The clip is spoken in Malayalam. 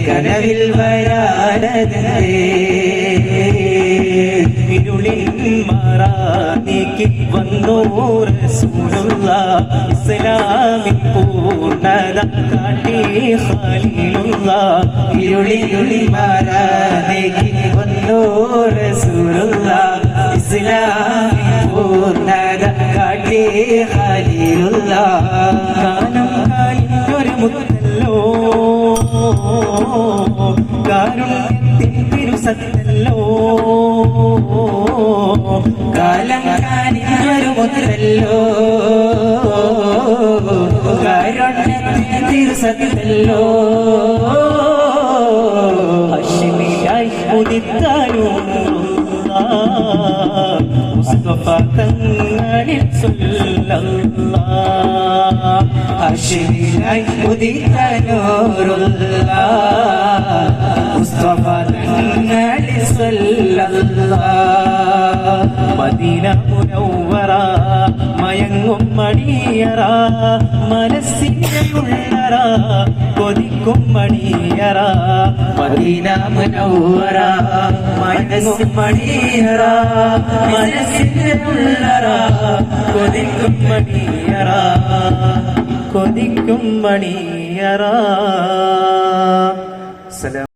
കനവിൽ വരാനതേ ഇരുളിൻ മാറാനേക്ക് വന്നു റസൂലുള്ളാഹ് ഇസ്ലാമിൻ പൂർണ്ണത കാട്ടി ഖലീലുള്ളാഹ് ഇരുളിൻ മാറാനേക്ക് വന്നു റസൂലുള്ളാഹ് ഇസ്ലാമിൻ പൂർണ്ണത കാട്ടി ഖലീലുള്ളാഹ് കാലം കാലിനൊരു മുത്തല്ലോ കാരുണ്യത്തിൻ തിരുസത്തല്ലോ കാലം കാലിനൊരു മുത്തല്ലോ കാരുണ്യത്തിൻ തിരുസത്തല്ലോ ഹശ്മിയായി ഉദിത്താലും മുസ്തഫ തങ്ങളിൽ സല്ലല്ലാഹ് ഹശ്മിയായി ഉദിത്ത നൂറുല്ലാഹ് മുസ്തഫ തങ്ങളിൽ സല്ലല്ലാഹ് മദീന മുനവ്വറ മയങ്ങും മണിയറ മനസ്സിന്റെ ഉള്ളറ കൊതിക്കും മണിയറ മദീന മുനവ്വറ മനസ്സും മണിയറ മനസ്സിന്റെ ഉള്ളറ കൊതിക്കും മണിയറ കൊതിക്കും മണിയറ.